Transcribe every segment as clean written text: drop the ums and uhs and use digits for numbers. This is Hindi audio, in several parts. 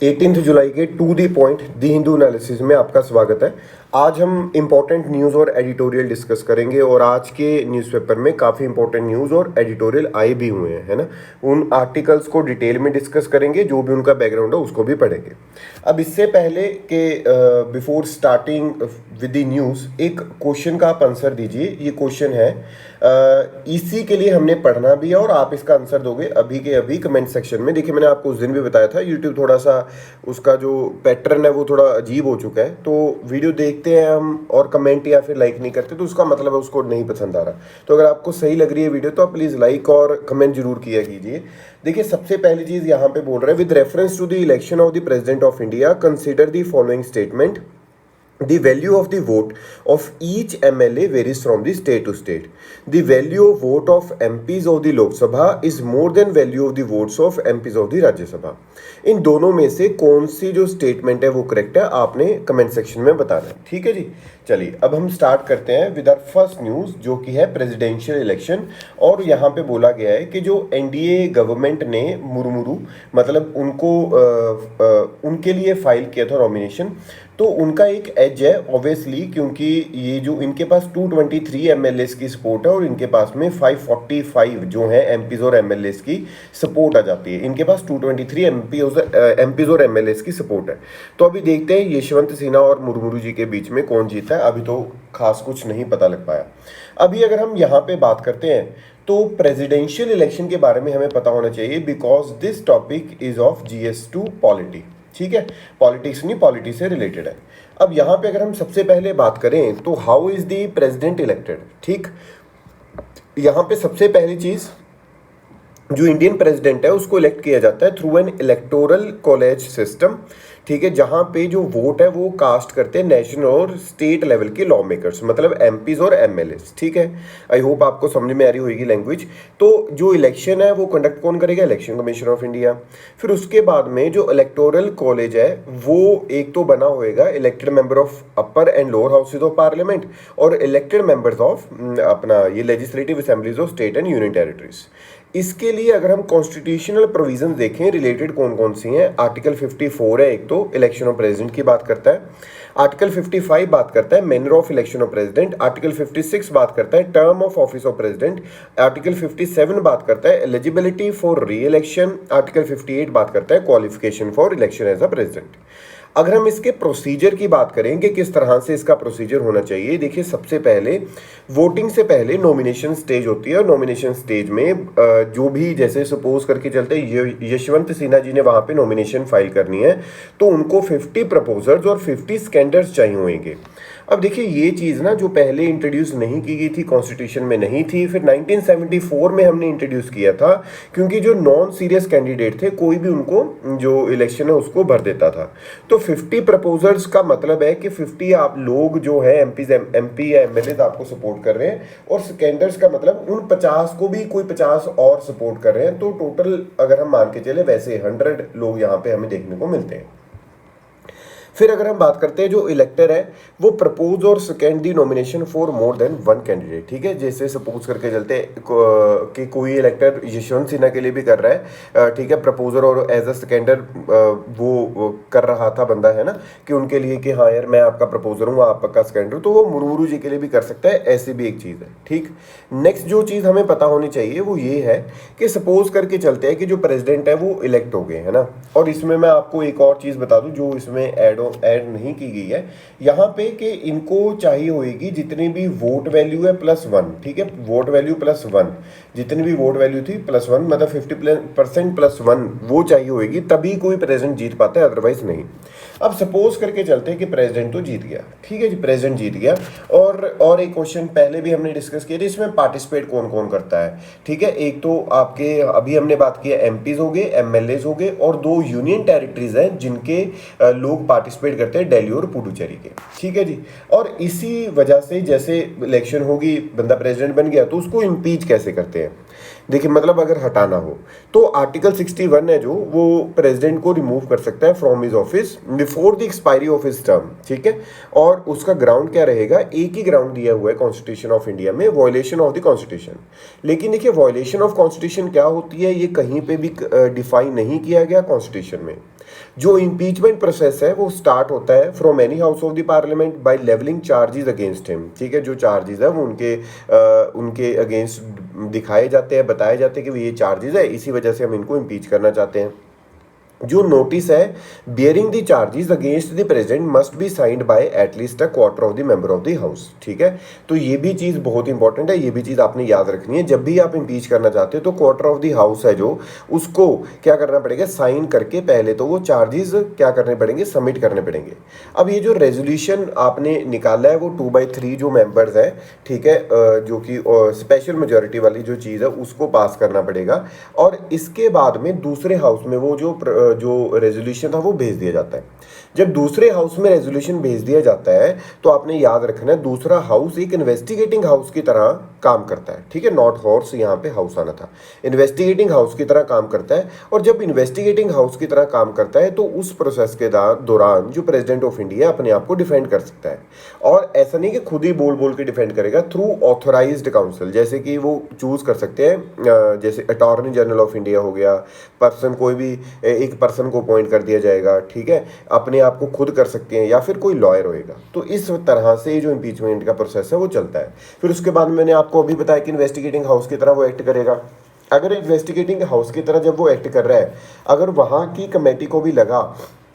18 जुलाई के to the point the Hindu analysis में आपका स्वागत है। आज हम इम्पोर्टेंट न्यूज़ और एडिटोरियल डिस्कस करेंगे और आज के न्यूज़पेपर में काफ़ी इंपॉर्टेंट न्यूज़ और एडिटोरियल आए भी हुए हैं, है ना। उन आर्टिकल्स को डिटेल में डिस्कस करेंगे, जो भी उनका बैकग्राउंड है उसको भी पढ़ेंगे। अब इससे पहले कि before starting with the news, एक क्वेश्चन का आप आंसर दीजिए। ये क्वेश्चन है, इसी के लिए हमने पढ़ना भी है और आप इसका आंसर दोगे अभी के अभी कमेंट सेक्शन में। देखिए, मैंने आपको उस दिन भी बताया था, यूट्यूब थोड़ा सा उसका जो पैटर्न है वो थोड़ा अजीब हो चुका है। तो वीडियो देखते हैं हम और कमेंट या फिर लाइक नहीं करते, तो उसका मतलब है उसको नहीं पसंद आ रहा। तो अगर आपको सही लग रही है वीडियो तो आप प्लीज़ लाइक और कमेंट जरूर किया कीजिए। देखिए, सबसे पहली चीज़ यहाँ पे बोल रहा है, with reference to the election of the president of India consider the following statement. The value of the vote of each MLA varies from the state to state. The value of vote of MPs of the Lok Sabha is more than value of the votes of MPs of the Rajya Sabha. इन दोनों में से कौन सी जो स्टेटमेंट है वो करेक्ट है, आपने कमेंट सेक्शन में बताना है। ठीक है जी, चलिए अब हम स्टार्ट करते हैं विद आवर फर्स्ट न्यूज़, जो कि है प्रेसिडेंशियल इलेक्शन। और यहाँ पे बोला गया है कि जो एनडीए गवर्नमेंट ने मुर्मू मतलब उनको उनके लिए फाइल किया था नॉमिनेशन, तो उनका एक एज है ऑब्वियसली, क्योंकि ये जो इनके पास 223 एमएलएस की सपोर्ट है और इनके पास में 545 जो है एमपीज और एमएलएस की सपोर्ट आ जाती है। इनके पास 223 एमपीज और एमएलएस की सपोर्ट है। तो अभी देखते हैं यशवंत सिन्हा और मुर्मू जी के बीच में कौन जीता है। अभी तो खास कुछ नहीं पता लग पाया। अभी अगर हम यहाँ पे बात करते हैं तो प्रेसिडेंशियल इलेक्शन के बारे में हमें पता होना चाहिए, because this topic is of GS2 polity. ठीक है, पॉलिटिक्स नहीं, पॉलिटी से रिलेटेड है। अब यहाँ पे अगर हम सबसे पहले बात करें तो how is the president elected. ठीक, यहाँ पे सबसे पहली चीज, जो इंडियन प्रेसिडेंट है उसको इलेक्ट किया जाता है through an electoral college system. ठीक है, जहाँ पे जो वोट है वो कास्ट करते हैं नेशनल और स्टेट लेवल के लॉ मेकर्स, मतलब एमपीज और एमएलएस। ठीक है, आई होप आपको समझ में आ रही होगी लैंग्वेज। तो जो इलेक्शन है वो कंडक्ट कौन करेगा? Election commission of India. फिर उसके बाद में जो इलेक्टोरल कॉलेज है वो एक तो बना होएगा elected member of upper and lower houses of parliament और इलेक्टेड मेंबर्स ऑफ अपना ये legislative assemblies of state and union territories. इसके लिए अगर हम कॉन्स्टिट्यूशनल प्रोविजन देखें रिलेटेड कौन कौन सी हैं, आर्टिकल 54 है एक, तो इलेक्शन ऑफ प्रेसिडेंट की बात करता है। आर्टिकल 55 बात करता है manner of election of president. Article 56 बात करता है term of office of president. Article 57 बात करता है eligibility for re election. Article 58 बात करता है qualification for election as a president. अगर हम इसके प्रोसीजर की बात करें कि किस तरह से इसका प्रोसीजर होना चाहिए, देखिए सबसे पहले वोटिंग से पहले नॉमिनेशन स्टेज होती है। और नॉमिनेशन स्टेज में जो भी, जैसे सपोज करके चलते यशवंत सिन्हा जी ने वहाँ पे नॉमिनेशन फाइल करनी है तो उनको 50 प्रपोजर्स और 50 स्कैंडर्स चाहिए होंगे। अब देखिए ये चीज़ ना जो पहले इंट्रोड्यूस नहीं की गई थी, कॉन्स्टिट्यूशन में नहीं थी, फिर 1974 में हमने इंट्रोड्यूस किया था, क्योंकि जो नॉन सीरियस कैंडिडेट थे कोई भी उनको जो इलेक्शन है उसको भर देता था। तो 50 प्रपोजर्स का मतलब है कि 50 आप लोग जो है एमपी या एमएलए आपको सपोर्ट कर रहे हैं, और स्कैंडर्स का मतलब उन 50 को भी कोई 50 और सपोर्ट कर रहे हैं। तो टोटल अगर हम मान के चले वैसे 100 लोग यहाँ पे हमें देखने को मिलते हैं। फिर अगर हम बात करते हैं जो इलेक्टर है वो प्रपोज और second the nomination for more than one candidate. ठीक है, जैसे सपोज करके चलते कि कोई इलेक्टर यशवंत सिन्हा के लिए भी कर रहा है, ठीक है, प्रपोजर और एज अ सेकेंडर वो कर रहा था बंदा, है ना, कि उनके लिए कि हाँ यार मैं आपका प्रपोजर हूँ आपका सेकेंडर, तो वो मुर्मू जी के लिए भी कर सकता है। ऐसी भी एक चीज़ है। ठीक, नेक्स्ट जो चीज़ हमें पता होनी चाहिए वो ये है कि सपोज करके चलते हैं कि जो प्रेसिडेंट है वो इलेक्ट हो गए, है ना। और इसमें मैं आपको एक और चीज़ बता दूँ जो इसमें ऐड नहीं की गई है यहाँ पे, कि इनको चाहिए होगी जितनी भी वोट वैल्यू है +1। ठीक है, वोट वैल्यू +1, जितनी भी वोट वैल्यू थी +1, मतलब 50% +1 वो चाहिए होगी, तभी कोई प्रेसिडेंट जीत पाता है, अदरवाइज नहीं। अब सपोज करके चलते हैं कि प्रेसिडेंट तो जीत गया। ठीक है जी, प्रेसिडेंट जीत गया। और एक क्वेश्चन पहले भी हमने डिस्कस किया था, इसमें पार्टिसिपेट कौन कौन करता है। ठीक है, एक तो आपके अभी हमने बात की एमपीज हो गए, एमएलएज हो गए, और 2 यूनियन टेरिटरीज हैं जिनके लोग पार्टिसिपेट करते हैं, दिल्ली और पुडुचेरी के। ठीक है जी, और इसी वजह से जैसे इलेक्शन होगी, बंदा प्रेसिडेंट बन गया तो उसको इम्पीच कैसे करते हैं। देखिए मतलब अगर हटाना हो तो आर्टिकल 61 है जो वो प्रेसिडेंट को रिमूव कर सकता है from his office before the expiry of his term. ठीक है, और उसका ग्राउंड क्या रहेगा? एक ही ग्राउंड दिया हुआ है कॉन्स्टिट्यूशन ऑफ इंडिया में, वायलेशन ऑफ द कॉन्स्टिट्यूशन। लेकिन देखिए वायलेशन ऑफ कॉन्स्टिट्यूशन क्या होती है ये कहीं पे भी डिफाइन नहीं किया गया कॉन्स्टिट्यूशन में। जो इम्पीचमेंट प्रोसेस है वो स्टार्ट होता है from any house of the parliament by levelling charges against him. ठीक है, जो चार्जेस है वो उनके अगेंस्ट दिखाए जाते हैं, बताए जाते हैं कि ये चार्जेस है, इसी वजह से हम इनको इम्पीच करना चाहते हैं। जो नोटिस है bearing the charges against the president must be signed by at least a quarter of the member of the house. ठीक है, तो ये भी चीज़ बहुत इंपॉर्टेंट है, ये भी चीज़ आपने याद रखनी है। जब भी आप इम्पीच करना चाहते हो तो क्वार्टर ऑफ द हाउस है जो, उसको क्या करना पड़ेगा, साइन करके पहले तो वो चार्जेस क्या करने पड़ेंगे, सबमिट करने पड़ेंगे। अब ये जो रेजोल्यूशन आपने निकाला है वो 2/3 जो मेंबर्स है, ठीक है, जो कि स्पेशल मेजोरिटी वाली जो चीज़ है उसको पास करना पड़ेगा, और इसके बाद में दूसरे हाउस में वो जो रेजोल्यूशन था वो भेज दिया जाता है। जब दूसरे हाउस में रेजोल्यूशन भेज दिया जाता है तो आपने याद रखना है दूसरा हाउस एक इन्वेस्टिगेटिंग हाउस की तरह काम करता है। ठीक है, नॉट हॉर्स, यहाँ पे हाउस आना था, इन्वेस्टिगेटिंग हाउस की तरह काम करता है। और जब इन्वेस्टिगेटिंग हाउस की तरह काम करता है तो उस प्रोसेस के दौरान जो प्रेसिडेंट ऑफ इंडिया अपने आप को डिफेंड कर सकता है, और ऐसा नहीं कि खुद ही बोल बोल के डिफेंड करेगा, थ्रू ऑथोराइज्ड काउंसिल, जैसे कि वो चूज कर सकते हैं, जैसे अटॉर्नी जनरल ऑफ इंडिया हो गया, पर्सन कोई भी एक पर्सन को अपॉइंट कर दिया जाएगा। ठीक है, अपने आप को खुद कर सकते हैं, या फिर कोई लॉयर होएगा। तो इस तरह से जो इम्पीचमेंट का प्रोसेस है वो चलता है। फिर उसके बाद मैंने आपको अभी बताया कि इन्वेस्टिगेटिंग हाउस की तरह वो एक्ट करेगा। अगर इन्वेस्टिगेटिंग हाउस की तरह जब वो एक्ट कर रहा है, अगर वहाँ की कमेटी को भी लगा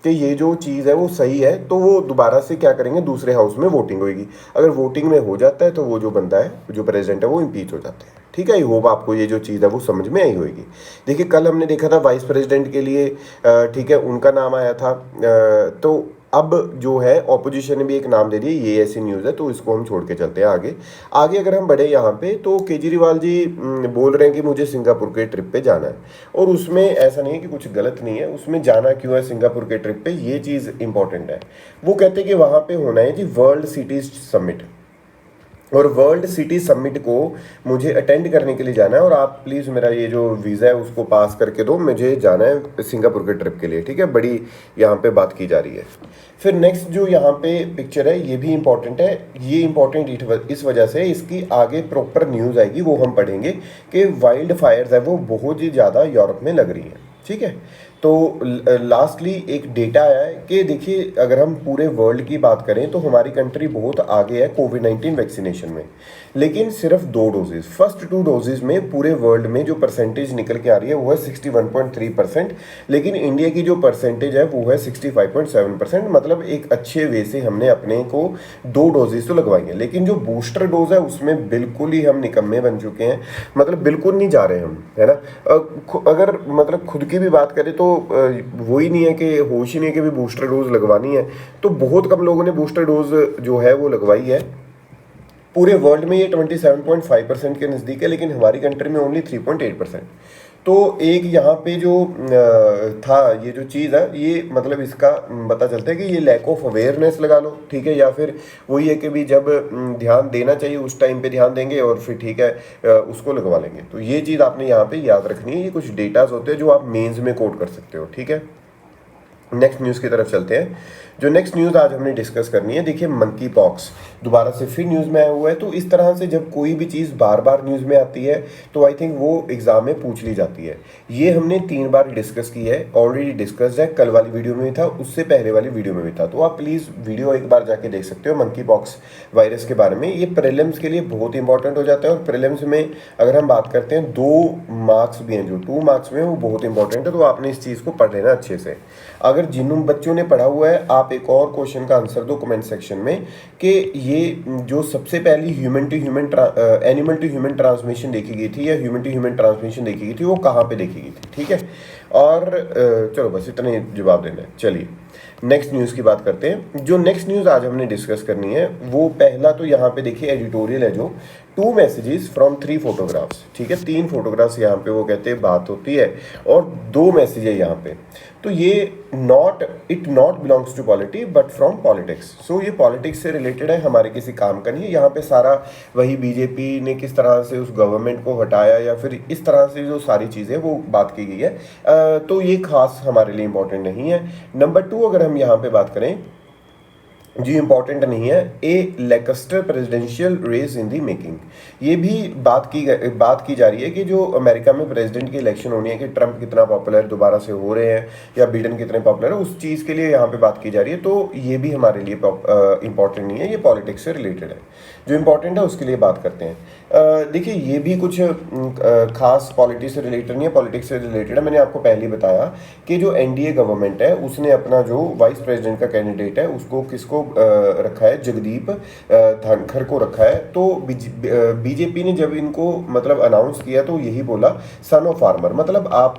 कि ये जो चीज़ है वो सही है, तो वो दोबारा से क्या करेंगे, दूसरे हाउस में वोटिंग होगी। अगर वोटिंग में हो जाता है तो वो जो बंदा है, जो प्रेसिडेंट है, वो इम्पीच हो जाता है। ठीक है, आई होप आपको ये जो चीज़ है वो समझ में आई होगी। देखिए, कल हमने देखा था वाइस प्रेसिडेंट के लिए, ठीक है, उनका नाम आया था, तो अब जो है ऑपोजिशन ने भी एक नाम दे दिया, ये ऐसी न्यूज़ है, तो इसको हम छोड़ के चलते हैं आगे। आगे अगर हम बढ़े यहाँ पे, तो केजरीवाल जी बोल रहे हैं कि मुझे सिंगापुर के ट्रिप पे जाना है, और उसमें ऐसा नहीं है कि कुछ गलत नहीं है, उसमें जाना क्यों है सिंगापुर के ट्रिप पे, ये चीज़ इंपॉर्टेंट है। वो कहते हैं कि वहाँ पे होना है जी वर्ल्ड सिटीज समिट, और वर्ल्ड सिटी समिट को मुझे अटेंड करने के लिए जाना है, और आप प्लीज़ मेरा ये जो वीज़ा है उसको पास करके दो, मुझे जाना है सिंगापुर के ट्रिप के लिए। ठीक है, बड़ी यहाँ पे बात की जा रही है। फिर नेक्स्ट जो यहाँ पे पिक्चर है ये भी इम्पॉर्टेंट है। ये इम्पॉर्टेंट इस वजह से, इसकी आगे प्रॉपर न्यूज़ आएगी, वो हम पढ़ेंगे कि वाइल्ड फायर्स है वो बहुत ही ज़्यादा यूरोप में लग रही हैं। ठीक है, तो लास्टली एक डेटा आया है कि देखिए, अगर हम पूरे वर्ल्ड की बात करें तो हमारी कंट्री बहुत आगे है कोविड-19 वैक्सीनेशन में, लेकिन सिर्फ 2 डोजेज, फर्स्ट 2 डोजेज में पूरे वर्ल्ड में जो परसेंटेज निकल के आ रही है वो है 61.3%, लेकिन इंडिया की जो परसेंटेज है वो है 65.7%। मतलब एक अच्छे वे से हमने अपने को 2 डोजेज तो लगवाई हैं, लेकिन जो बूस्टर डोज है उसमें बिल्कुल ही हम निकम्मे बन चुके हैं, मतलब बिल्कुल नहीं जा रहे हम, है ना। अगर मतलब खुद की भी बात करें तो वो ही नहीं है कि होश ही नहीं है कि भी बूस्टर डोज लगवानी है, तो बहुत कम लोगों ने बूस्टर डोज जो है वो लगवाई है। पूरे वर्ल्ड में ये 27.5% के नज़दीक है, लेकिन हमारी कंट्री में ओनली 3.8%। तो एक यहाँ पे जो था, ये जो चीज़ है, ये मतलब इसका पता चलता है कि ये लैक ऑफ अवेयरनेस लगा लो। ठीक है, या फिर वही है कि भी जब ध्यान देना चाहिए उस टाइम पे ध्यान देंगे, और फिर ठीक है उसको लगवा लेंगे। तो ये चीज़ आपने यहाँ पे याद रखनी है। ये कुछ डेटाज होते हैं जो आप मेंस में कोट कर सकते हो। ठीक है, नेक्स्ट न्यूज़ की तरफ चलते हैं। जो नेक्स्ट न्यूज़ आज हमने डिस्कस करनी है, देखिए मंकी पॉक्स दोबारा से फिर न्यूज़ में आया हुआ है। तो इस तरह से जब कोई भी चीज़ बार बार न्यूज़ में आती है तो आई थिंक वो एग्ज़ाम में पूछ ली जाती है। ये हमने 3 बार डिस्कस की है, ऑलरेडी डिस्कस्ड है, कल वाली वीडियो में भी था, उससे पहले वाली वीडियो में भी था। तो आप प्लीज़ वीडियो एक बार जाके देख सकते हो मंकी पॉक्स वायरस के बारे में। ये प्रीलिम्स के लिए बहुत इंपॉर्टेंट हो जाता है, और प्रीलिम्स में अगर हम बात करते हैं 2 मार्क्स भी हैं, जो 2 मार्क्स में वो बहुत इंपॉर्टेंट है। तो आपने इस चीज़ को पढ़ लेना अच्छे से। अगर जिन बच्चों ने पढ़ा हुआ है, आप एक और क्वेश्चन का आंसर दो कमेंट सेक्शन में कि ये जो सबसे पहली एनिमल टू ह्यूमन ट्रांसमिशन देखी गई थी, या ह्यूमन टू ह्यूमन ट्रांसमिशन देखी गई थी, वो कहाँ पे देखी गई थी। ठीक है, और चलो बस इतना ही जवाब देना है। चलिए नेक्स्ट न्यूज़ की बात करते हैं। जो नेक्स्ट न्यूज़ आज हमने डिस्कस करनी है, वो पहला तो यहाँ पे देखिए एडिटोरियल है, जो 2 मैसेजेस फ्रॉम 3 फोटोग्राफ्स। ठीक है, 3 फोटोग्राफ्स यहाँ पे वो कहते हैं बात होती है, और 2 मैसेज है यहाँ पे। तो ये it not belongs to polity but from politics. So ये पॉलिटिक्स से रिलेटेड है, हमारे किसी काम का नहीं है। यहाँ पे सारा वही बीजेपी ने किस तरह से उस गवर्नमेंट को हटाया, या फिर इस तरह से जो सारी चीज़ें वो बात की गई है। तो ये खास हमारे लिए इंपॉर्टेंट नहीं है। नंबर 2 अगर हम यहाँ पे बात करें, जी इम्पोर्टेंट नहीं है, a lackluster presidential race in the making. ये भी बात की जा रही है कि जो अमेरिका में प्रेसिडेंट की इलेक्शन होनी है कि ट्रंप कितना पॉपुलर दोबारा से हो रहे हैं या बिडेन कितने पॉपुलर है, उस चीज़ के लिए यहाँ पे बात की जा रही है। तो ये भी हमारे लिए इम्पोर्टेंट नहीं है, ये पॉलिटिक्स से रिलेटेड है। जो इम्पोर्टेंट है उसके लिए बात करते हैं। देखिए ये भी कुछ खास पॉलिटिक्स से रिलेटेड नहीं है, पॉलिटिक्स से रिलेटेड है। मैंने आपको पहले ही बताया कि जो एनडीए गवर्नमेंट है उसने अपना जो वाइस प्रेसिडेंट का कैंडिडेट है उसको किसको रखा है, जगदीप धनखड़ को रखा है। तो बीजेपी ने जब इनको मतलब अनाउंस किया तो यही बोला सन ऑफ फार्मर, मतलब आप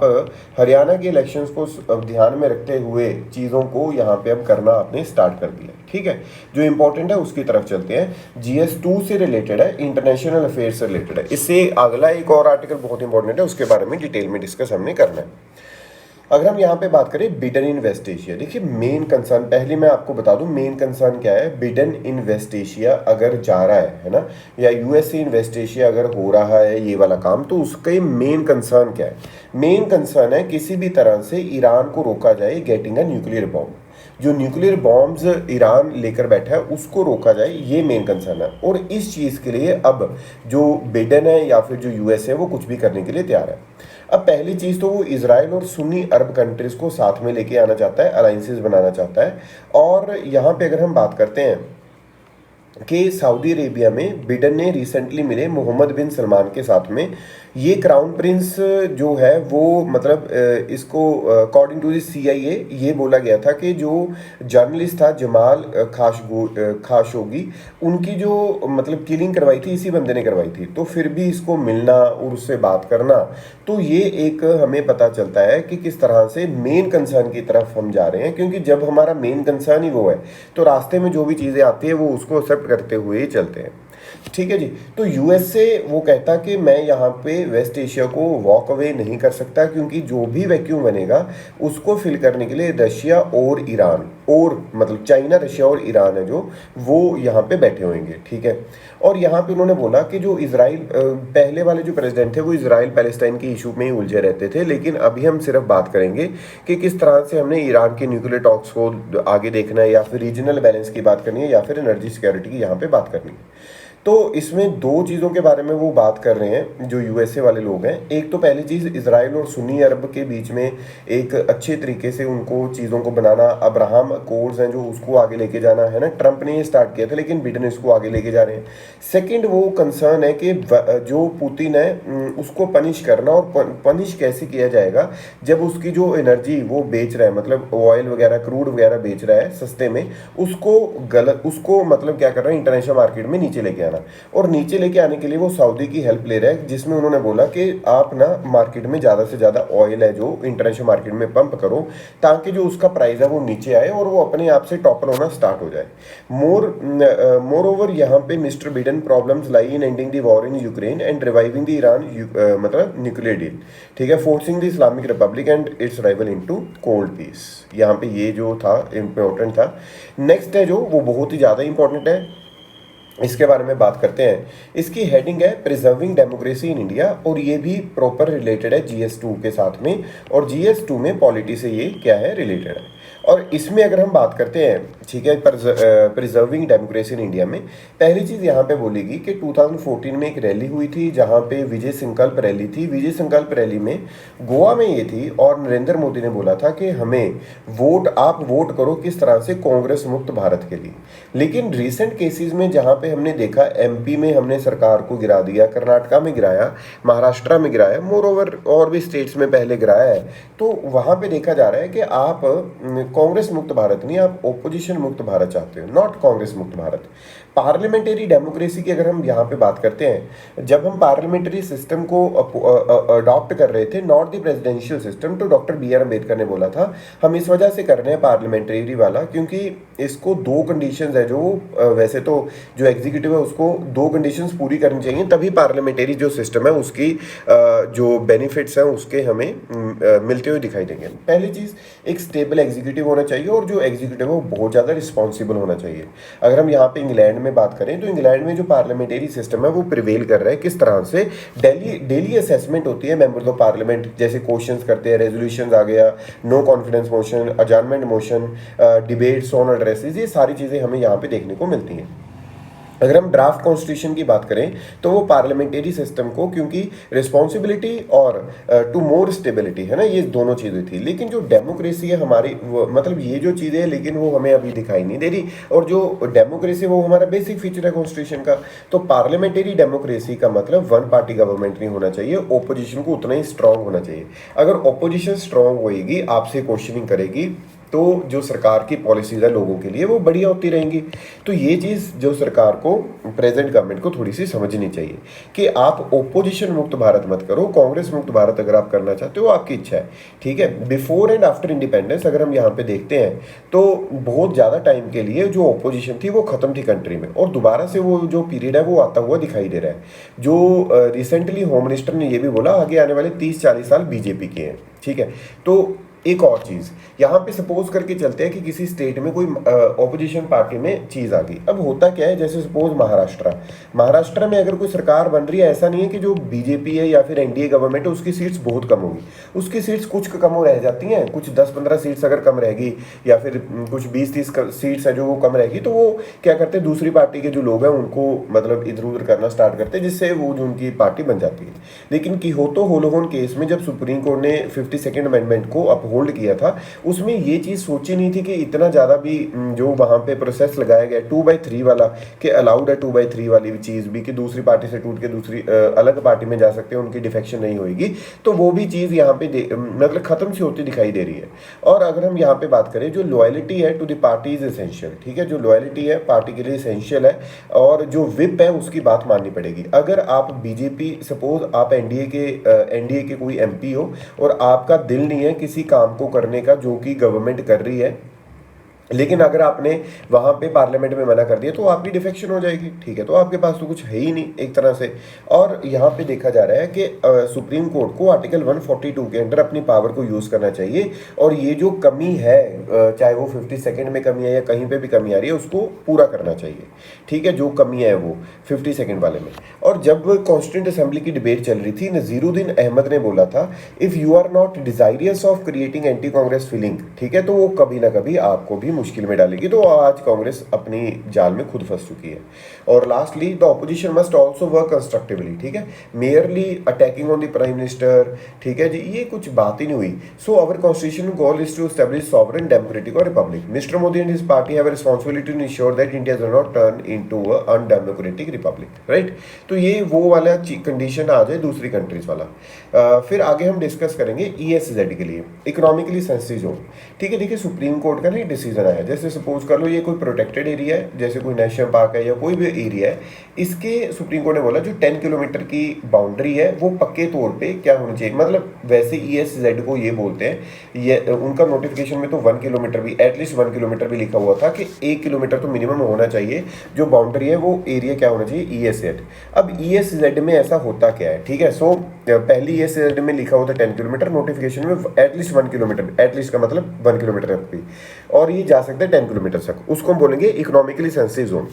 हरियाणा के इलेक्शंस को ध्यान में रखते हुए चीज़ों को यहाँ पे अब करना आपने स्टार्ट कर दिया। ठीक है, जो इंपॉर्टेंट है उसकी तरफ चलते हैं। GS2 से रिलेटेड है, इंटरनेशनल अफेयर्स से रिलेटेड है। इससे अगला एक और आर्टिकल बहुत इंपॉर्टेंट है, उसके बारे में डिटेल में डिस्कस हमने करना है। अगर हम यहाँ पे बात करें बिडेन इन वेस्ट एशिया, देखिए मेन कंसर्न, पहले मैं आपको बता दूं मेन कंसर्न क्या है। बिडेन इन वेस्ट एशिया अगर जा रहा है ना, या यूएसए इन वेस्ट एशिया अगर हो रहा है ये वाला काम, तो उसका मेन कंसर्न क्या है? मेन कंसर्न है किसी भी तरह से ईरान को रोका जाए गेटिंग अ न्यूक्लियर बॉम्ब। जो न्यूक्लियर बॉम्ब्स ईरान लेकर बैठा है उसको रोका जाए, ये मेन कंसर्न है। और इस चीज़ के लिए अब जो बिडेन है या फिर जो यूएस है वो कुछ भी करने के लिए तैयार है। अब पहली चीज़ तो वो इजराइल और सुन्नी अरब कंट्रीज़ को साथ में लेके आना चाहता है, अलाइंसेस बनाना चाहता है। और यहाँ पे अगर हम बात करते हैं कि सऊदी अरेबिया में बिडेन ने रिसेंटली मिले मोहम्मद बिन सलमान के साथ में, ये क्राउन प्रिंस जो है वो मतलब इसको अकॉर्डिंग टू द CIA ये बोला गया था कि जो जर्नलिस्ट था जमाल खाशोगी, उनकी जो मतलब किलिंग करवाई थी इसी बंदे ने करवाई थी। तो फिर भी इसको मिलना और उससे बात करना, तो ये एक हमें पता चलता है कि किस तरह से मेन कंसर्न की तरफ हम जा रहे हैं। क्योंकि जब हमारा मेन कंसर्न ही वो है तो रास्ते में जो भी चीज़ें आती है वो उसको एक्सेप्ट करते हुए ही चलते हैं। ठीक है जी। तो यूएसए वो कहता कि मैं यहाँ पे वेस्ट एशिया को वॉक अवे नहीं कर सकता, क्योंकि जो भी वैक्यूम बनेगा उसको फिल करने के लिए रशिया और ईरान, और मतलब चाइना, रशिया और ईरान है जो, वो यहाँ पे बैठे होंगे। ठीक है। और यहाँ पे उन्होंने बोला कि जो इसराइल पहले वाले जो प्रेसिडेंट थे वो इसराइल पैलेस्टाइन के इशू में ही उलझे रहते थे, लेकिन अभी हम सिर्फ बात करेंगे कि किस तरह से हमने ईरान के न्यूक्लियर टॉक्स को आगे देखना है, या फिर रीजनल बैलेंस की बात करनी है, या फिर एनर्जी सिक्योरिटी की यहाँ पे बात करनी है। तो इसमें दो चीज़ों के बारे में वो बात कर रहे हैं जो यूएसए वाले लोग हैं। एक तो पहली चीज़ इसराइल और सुन्नी अरब के बीच में एक अच्छे तरीके से उनको चीज़ों को बनाना, अब्राहम अकॉर्ड्स हैं जो उसको आगे लेके जाना है ना, ट्रंप ने ये स्टार्ट किया था लेकिन बिडेन इसको आगे लेके जा रहे हैं। सेकंड वो कंसर्न है कि जो पुतिन है उसको पनिश करना, और पनिश कैसे किया जाएगा जब उसकी जो एनर्जी वो बेच रहा है, मतलब ऑयल वगैरह क्रूड वगैरह बेच रहा है सस्ते में, उसको मतलब क्या कर रहा है, इंटरनेशनल मार्केट में नीचे लेके आना। और नीचे लेके आने के लिए वो सऊदी की हेल्प ले रहा है, जिसमें उन्होंने बोला कि आप ना मार्केट में ज़्यादा से ज़्यादा ऑयल है जो इंटरनेशनल मार्केट में पंप करो, ताकि जो उसका प्राइस है वो नीचे आए और वो अपने आप से टॉपर होना स्टार्ट हो जाए। मोर ओवर यहाँ पे mister Biden problems lie in ending the war in Ukraine and reviving the Iran मतलब न्यूक्लियर डील। ठीक है, forcing the Islamic republic and its rival into cold peace. यहाँ पे ये जो था इम्पोर्टेंट था। नेक्स्ट है जो वो बहुत ही ज़्यादा इंपॉर्टेंट है, इसके बारे में बात करते हैं। इसकी हेडिंग है प्रिजर्विंग डेमोक्रेसी इन इंडिया, और ये भी प्रॉपर रिलेटेड है GS2 के साथ में, और GS2 में पॉलिटी से ये क्या है, रिलेटेड है। और इसमें अगर हम बात करते हैं, ठीक है, प्रिजर्विंग डेमोक्रेसी इन इंडिया में पहली चीज़ यहाँ पे बोलेगी कि 2014 में एक रैली हुई थी जहाँ पे विजय संकल्प रैली थी। विजय संकल्प रैली में गोवा में ये थी, और नरेंद्र मोदी ने बोला था कि हमें आप वोट करो किस तरह से, कांग्रेस मुक्त भारत के लिए। लेकिन रिसेंट केसेस में जहाँ पे हमने देखा, MP में हमने सरकार को गिरा दिया, कर्नाटका में गिराया, महाराष्ट्र में गिराया, मोर ओवर और भी स्टेट्स में पहले गिराया है। तो वहाँ पे देखा जा रहा है कि आप कांग्रेस मुक्त भारत नहीं, आप ओपोजिशन मुक्त भारत चाहते हो, नॉट कांग्रेस मुक्त भारत। पार्लियामेंट्री डेमोक्रेसी की अगर हम यहाँ पे बात करते हैं, जब हम पार्लियामेंट्री सिस्टम को अडॉप्ट कर रहे थे, नॉट द प्रेसिडेंशियल सिस्टम, तो डॉक्टर BR अम्बेडकर ने बोला था हम इस वजह से कर रहे हैं पार्लियामेंट्री वाला, क्योंकि इसको दो कंडीशंस है जो वैसे तो जो एग्जीक्यूटिव है उसको दो कंडीशंस पूरी करनी चाहिए, तभी पार्लियामेंट्री जो सिस्टम है उसकी जो बेनिफिट्स हैं उसके हमें मिलते हुए दिखाई देंगे। पहली चीज़, एक स्टेबल एग्जीक्यूटिव होना चाहिए और जो एग्जीक्यूटिव है वो बहुत ज़्यादा रिस्पॉन्सिबल होना चाहिए। अगर हम यहाँ पे इंग्लैंड में बात करें तो इंग्लैंड में जो पार्लियामेंट्री सिस्टम है वो प्रिवेल कर रहा है। किस तरह से डेली असेसमेंट होती है मेंबर्स ऑफ पार्लियामेंट, जैसे क्वेश्चंस करते हैं, रेजोल्यूशंस आ गया, no confidence motion, adjournment motion, debates on addresses, ये सारी चीज़ें हमें यहाँ पे देखने को मिलती हैं। अगर हम ड्राफ्ट कॉन्स्टिट्यूशन की बात करें तो वो पार्लियामेंट्री सिस्टम को, क्योंकि रिस्पॉन्सिबिलिटी और टू मोर स्टेबिलिटी है ना, ये दोनों चीज़ें थी। लेकिन जो डेमोक्रेसी है हमारी, मतलब ये जो चीज़ें हैं लेकिन वो हमें अभी दिखाई नहीं दे रही। और जो डेमोक्रेसी वो हमारा बेसिक फीचर है कॉन्स्टिट्यूशन का। तो पार्लियामेंट्री डेमोक्रेसी का मतलब वन पार्टी गवर्नमेंट नहीं होना चाहिए, ओपोजिशन को उतना ही स्ट्रांग होना चाहिए। अगर ओपोजिशन स्ट्रांग होएगी, आपसे क्वेश्चनिंग करेगी, तो जो सरकार की पॉलिसीज है लोगों के लिए वो बढ़िया होती रहेंगी। तो ये चीज़ जो सरकार को, प्रेजेंट गवर्नमेंट को थोड़ी सी समझनी चाहिए कि आप ओपोजिशन मुक्त भारत मत करो, कांग्रेस मुक्त भारत अगर आप करना चाहते हो आपकी इच्छा है, ठीक है। बिफोर एंड आफ्टर इंडिपेंडेंस अगर हम यहाँ पे देखते हैं तो बहुत ज़्यादा टाइम के लिए जो ओपोजिशन थी वो खत्म थी कंट्री में, और दोबारा से वो जो पीरियड है वो आता हुआ दिखाई दे रहा है। जो रिसेंटली होम मिनिस्टर ने ये भी बोला आगे आने वाले 30-40 साल बीजेपी के हैं, ठीक है। तो एक और चीज़ यहाँ पे सपोज करके चलते हैं कि किसी स्टेट में कोई ऑपोजिशन पार्टी में चीज़ आ गई। अब होता क्या है, जैसे सपोज महाराष्ट्र में अगर कोई सरकार बन रही है, ऐसा नहीं है कि जो बीजेपी है या फिर एनडीए गवर्नमेंट है उसकी सीट्स बहुत कम होगी, उसकी सीट्स कुछ कम हो रह जाती हैं, कुछ 10-15 सीट्स अगर कम रहेगी या फिर कुछ 20-30 सीट्स है जो वो कम रहेगी, तो वो क्या करते हैं, दूसरी पार्टी के जो लोग हैं उनको मतलब इधर उधर करना स्टार्ट करते हैं, जिससे वो जो उनकी पार्टी बन जाती है। लेकिन किहोतो होलोहोन केस में जब सुप्रीम कोर्ट ने 52nd अमेंडमेंट को होल्ड किया था, उसमें ये चीज़ सोची नहीं थी कि इतना ज़्यादा भी जो वहाँ पे प्रोसेस लगाया गया 2/3 वाला, कि अलाउड है 2/3 वाली भी चीज़ भी, कि दूसरी पार्टी से टूट के दूसरी अलग पार्टी में जा सकते हैं, उनकी डिफेक्शन नहीं होगी, तो वो भी चीज़ यहाँ पे मतलब खत्म सी होती दिखाई दे रही है। और अगर हम यहाँ पे बात करें, जो लॉयल्टी है to the party is essential, ठीक है, जो लॉयल्टी है पार्टी के लिए एसेंशियल है, और जो विप है उसकी बात माननी पड़ेगी। अगर आप बीजेपी, सपोज आप एनडीए के कोई एमपी हो और आपका दिल नहीं है किसी काम को करने का जो कि गवर्नमेंट कर रही है, लेकिन अगर आपने वहाँ पे पार्लियामेंट में मना कर दिया तो आपकी डिफेक्शन हो जाएगी, ठीक है। तो आपके पास तो कुछ है ही नहीं एक तरह से। और यहाँ पे देखा जा रहा है कि सुप्रीम कोर्ट को आर्टिकल 142 के अंडर अपनी पावर को यूज़ करना चाहिए, और ये जो कमी है, चाहे वो 52nd में कमी है या कहीं पे भी कमी आ रही है, उसको पूरा करना चाहिए, ठीक है, जो कमी है वो 52nd वाले में। और जब कॉन्स्टिट्यूंट असेंबली की डिबेट चल रही थी, नजीरुद्दीन अहमद ने बोला था, if you are not desirous of creating anti Congress feeling, ठीक है, तो वो कभी ना कभी आपको भी मुश्किल में डालेगी। तो आज कांग्रेस अपनी जाल में खुद फंस चुकी है। और lastly, the opposition must also work constructively, ठीक है, merely attacking on the prime minister, ठीक है जी, ये कुछ बात ही नहीं हुई। So our constitution goal is to establish sovereign democratic और republic. Mister Modi and his party have a responsibility to ensure that India does not turn into a undemocratic republic, right. तो ये वो वाला कंडीशन आ जाए दूसरी कंट्रीज वाला। फिर आगे हम डिस्कस करेंगे ESZ के लिए, इकोनॉमिकली सेंसिटिव जोन, ठीक है। देखिए, सुप्रीम कोर्ट का ना डिसीजन आया, जैसे सपोज कर लो ये कोई प्रोटेक्टेड एरिया है, जैसे कोई नेशनल पार्क है या कोई भी एरिया है, इसके सुप्रीम कोर्ट ने बोला जो 10 किलोमीटर की बाउंड्री है वो पक्के तौर पे क्या होनी चाहिए, मतलब वैसे ESZ को ये बोलते हैं, ये उनका नोटिफिकेशन में तो 1 किलोमीटर भी, एटलीस्ट 1 किलोमीटर भी लिखा हुआ था कि 1 किलोमीटर तो मिनिमम होना चाहिए जो बाउंड्री है, वो एरिया क्या होना चाहिए, ESZ। अब ESZ में ऐसा होता क्या है, ठीक है। सो पहली ESZ में लिखा होता 10 किलोमीटर, नोटिफिकेशन में एटलीस्ट 1 किलोमीटर, एटलीस्ट का मतलब 1 किलोमीटर तक भी, और ये जा सकता है 10 किलोमीटर तक, उसको हम बोलेंगे इकोनॉमिकली सेंसिटिव जोन।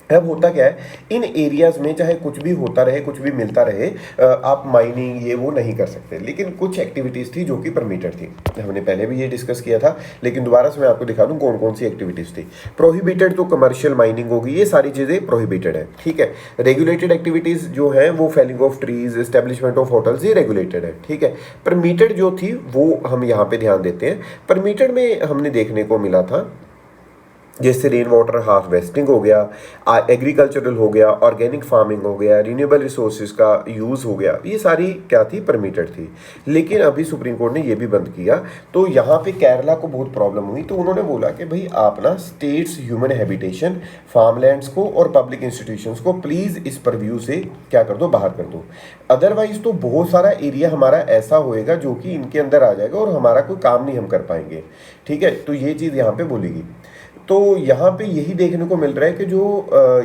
अब होता क्या है, इन एरियाज में चाहे कुछ भी होता रहे, कुछ भी मिलता रहे, आप माइनिंग ये वो नहीं कर सकते, लेकिन कुछ एक्टिविटीज़ थी जो कि परमिटेड थी। हमने पहले भी ये डिस्कस किया था, लेकिन दोबारा से मैं आपको दिखा दूं कौन कौन सी एक्टिविटीज़ थी। प्रोहिबिटेड तो कमर्शियल माइनिंग होगी, ये सारी चीज़ें प्रोहिबिटेड है, ठीक है। रेगुलेटेड एक्टिविटीज़ जो है वो felling of trees, establishment of hotels, ये रेगुलेटेड है, ठीक है। परमिटेड जो थी वो हम यहाँ पे ध्यान देते हैं। परमिटेड में हमने देखने को मिला था जैसे रेन वाटर हार्वेस्टिंग हो गया, एग्रीकल्चरल हो गया, ऑर्गेनिक फार्मिंग हो गया, रिन्यूएबल रिसोर्सेज का यूज़ हो गया, ये सारी क्या थी, परमिटेड थी। लेकिन अभी सुप्रीम कोर्ट ने ये भी बंद किया। तो यहाँ पे केरला को बहुत प्रॉब्लम हुई, तो उन्होंने बोला कि भाई आप ना स्टेट्स ह्यूमन हैबिटेशन, फार्मलैंड्स को और पब्लिक इंस्टीट्यूशंस को प्लीज़ इस परव्यू से क्या कर दो, बाहर कर दो। अदरवाइज तो बहुत सारा एरिया हमारा ऐसा होएगा जो कि इनके अंदर आ जाएगा और हमारा कोई काम नहीं हम कर पाएंगे, ठीक है। तो ये चीज़ यहाँ पे बोलेगी। तो यहाँ पे यही देखने को मिल रहा है कि जो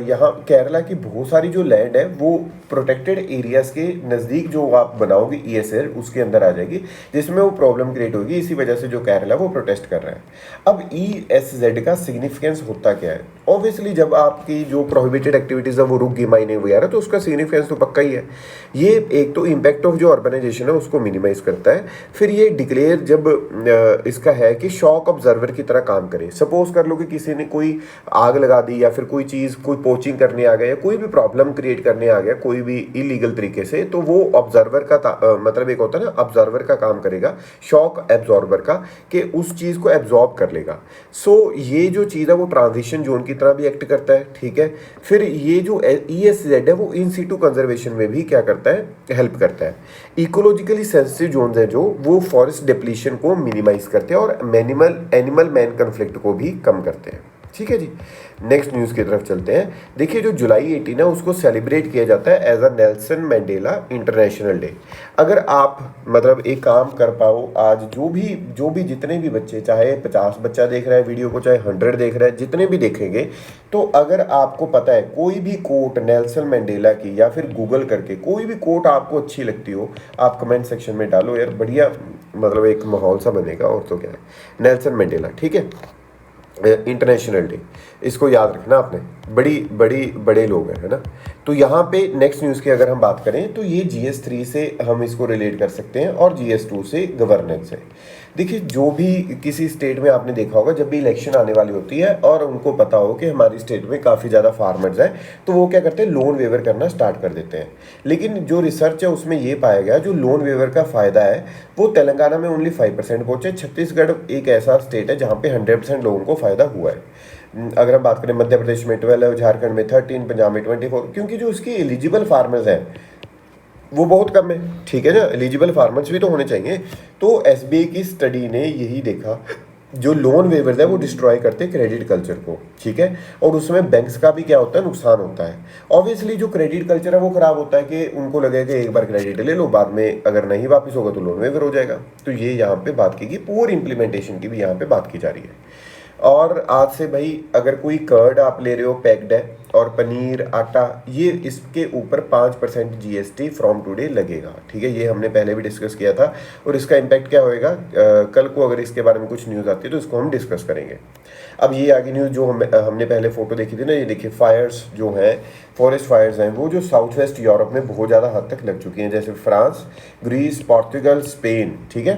यहाँ केरला की बहुत सारी जो लैंड है वो प्रोटेक्टेड एरियाज के नज़दीक जो आप बनाओगे ईएसएल उसके अंदर आ जाएगी, जिसमें वो प्रॉब्लम क्रिएट होगी। इसी वजह से जो केरला वो प्रोटेस्ट कर रहा है। अब ईएसजेड का सिग्निफिकेंस होता क्या है? ऑब्वियसली जब आपकी जो प्रोहिबिटेड एक्टिविटीज़ है वो रुक गई, माइनिंग वगैरह, तो उसका सिग्निफिकेंस तो पक्का ही है। ये एक तो इम्पैक्ट ऑफ जो अर्बनाइजेशन है उसको मिनिमाइज करता है। फिर ये डिक्लेयर जब इसका है कि शॉक ऑब्जर्वर की तरह काम करे। सपोज कर लो कि किसी ने कोई आग लगा दी या फिर कोई चीज़ कोई पोचिंग करने आ गया या कोई भी प्रॉब्लम क्रिएट करने आ गया कोई भी इलीगल तरीके से, तो वो ऑब्जर्वर का मतलब एक होता है ना, ऑब्जर्वर का काम करेगा, शॉक एब्जॉर्बर का, कि उस चीज़ को एब्जॉर्ब कर लेगा। सो ये जो चीज़ है वो ट्रांजिशन जोन की तरह भी एक्ट करता है, ठीक है। फिर ये जो ईएसजेड है वो इन सीटू कंजर्वेशन में भी क्या करता है, हेल्प करता है। इकोलॉजिकली सेंसिटिव जोन्स है जो वो फॉरेस्ट डिप्लीशन को मिनिमाइज करते हैं और एनिमल मैन कन्फ्लिक्ट को भी कम करते हैं, ठीक है जी। नेक्स्ट न्यूज़ की तरफ चलते हैं। देखिए जो जुलाई 18 है उसको सेलिब्रेट किया जाता है as a Nelson Mandela international day. अगर आप मतलब एक काम कर पाओ आज, जो भी जितने भी बच्चे, चाहे 50 बच्चा देख रहा है वीडियो को, चाहे 100 देख रहा है, जितने भी देखेंगे, तो अगर आपको पता है कोई भी कोट नेल्सन मंडेला की या फिर गूगल करके कोई भी कोट आपको अच्छी लगती हो, आप कमेंट सेक्शन में डालो यार, बढ़िया मतलब एक माहौल सा बनेगा। और तो क्या है, नेल्सन मंडेला, ठीक है, इंटरनेशनल डे, इसको याद रखना आपने। बड़े लोग हैं, है ना। तो यहाँ पे नेक्स्ट न्यूज़ की अगर हम बात करें तो ये GS3 से हम इसको रिलेट कर सकते हैं और GS2 से गवर्नेंस है। देखिए जो भी किसी स्टेट में आपने देखा होगा जब भी इलेक्शन आने वाली होती है और उनको पता हो कि हमारी स्टेट में काफ़ी ज़्यादा फार्मर्स हैं, तो वो क्या करते हैं, लोन वेवर करना स्टार्ट कर देते हैं। लेकिन जो रिसर्च है उसमें ये पाया गया जो लोन वेवर का फ़ायदा है वो तेलंगाना में ओनली 5% पहुँचे। छत्तीसगढ़ एक ऐसा स्टेट है जहाँ पे 100% लोगों को फ़ायदा हुआ है। अगर हम बात करें मध्य प्रदेश में 12, झारखंड में 13, पंजाब में 24, क्योंकि जो उसकी एलिजिबल फार्मर्स हैं वो बहुत कम है, ठीक है ना। एलिजिबल फार्मर्स भी तो होने चाहिए। तो एसबीआई की स्टडी ने यही देखा, जो लोन वेवर्स है वो डिस्ट्रॉय करते हैं क्रेडिट कल्चर को, ठीक है। और उसमें बैंक्स का भी क्या होता है, नुकसान होता है। ऑब्वियसली जो क्रेडिट कल्चर है वो खराब होता है कि उनको लगेगा कि एक बार क्रेडिट ले लो, बाद में अगर नहीं वापस होगा तो लोन वेवर हो जाएगा। तो ये यहाँ पे बात की गई, पूरी इंप्लीमेंटेशन की भी यहाँ पे बात की जा रही है। और आज से भाई अगर कोई कर्ड आप ले रहे हो पैक्ड है और पनीर, आटा, ये इसके ऊपर 5% GST फ्रॉम टुडे लगेगा, ठीक है। ये हमने पहले भी डिस्कस किया था और इसका इम्पैक्ट क्या होएगा, कल को अगर इसके बारे में कुछ न्यूज़ आती है तो इसको हम डिस्कस करेंगे। अब ये आगे न्यूज़ जो हमने पहले फोटो देखी थी ना, ये देखिए फायर्स जो हैं, फॉरेस्ट फायर्स हैं, वो जो साउथ वेस्ट यूरोप में बहुत ज़्यादा हद तक लग चुकी हैं, जैसे फ्रांस, ग्रीस, पोर्तुगल, स्पेन, ठीक है।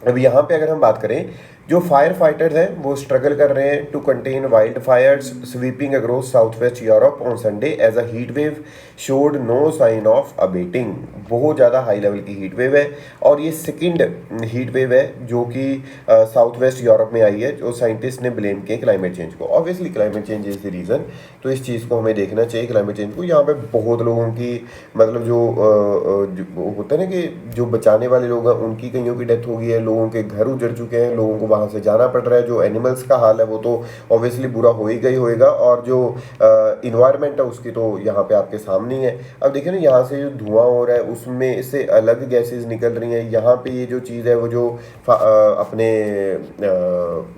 अब यहाँ पे अगर हम बात करें, जो फायर फाइटर्स हैं वो स्ट्रगल कर रहे हैं to contain wildfires sweeping across south west Europe on Sunday as a heat wave showed no sign of abating. बहुत ज़्यादा हाई लेवल की हीट वेव है और ये सेकंड हीट वेव है जो कि साउथ वेस्ट यूरोप में आई है, जो साइंटिस्ट ने ब्लेम किए क्लाइमेट चेंज को। Obviously climate change is the reason, तो इस चीज़ को हमें देखना चाहिए क्लाइमेट चेंज को। यहाँ पे बहुत लोगों की मतलब जो होता है ना कि जो बचाने वाले लोग हैं उनकी कईयों की डेथ हो गई है, लोगों के घर उजड़ चुके हैं, लोगों को वहाँ से जाना पड़ रहा है। जो एनिमल्स का हाल है वो तो ऑब्वियसली बुरा हो ही गई होएगा, और जो इन्वायरमेंट है उसकी तो यहाँ पे आपके सामने ही है। अब देखिए ना, यहाँ से जो धुआं हो रहा है उसमें से अलग गैसेस निकल रही हैं। यहाँ पे ये जो चीज़ है वो जो अपने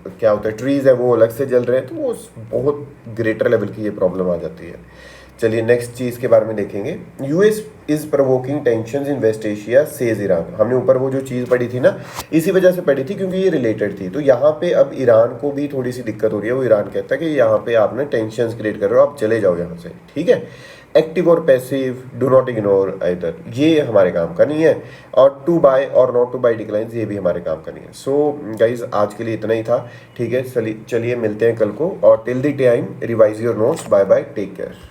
क्या होता है, ट्रीज़ है वो अलग से जल रहे हैं, तो वो बहुत ग्रेटर लेवल की ये प्रॉब्लम आ जाती है। चलिए नेक्स्ट चीज़ के बारे में देखेंगे। US is provoking tension in west Asia says Iran. हमने ऊपर वो जो चीज़ पढ़ी थी ना, इसी वजह से पढ़ी थी क्योंकि ये रिलेटेड थी। तो यहाँ पे अब ईरान को भी थोड़ी सी दिक्कत हो रही है। वो ईरान कहता है कि यहाँ पे आप ना टेंशन क्रिएट कर रहे हो, आप चले जाओ यहाँ से, ठीक है। एक्टिव और passive, do not ignore either, ये हमारे काम का नहीं है। और टू बाय और नॉट टू बाय डिक्लाइंस, ये भी हमारे काम का नहीं है। सो गाइज आज के लिए इतना ही था, ठीक है। चलिए मिलते हैं कल को, और till the time revise your notes. Bye bye, take care.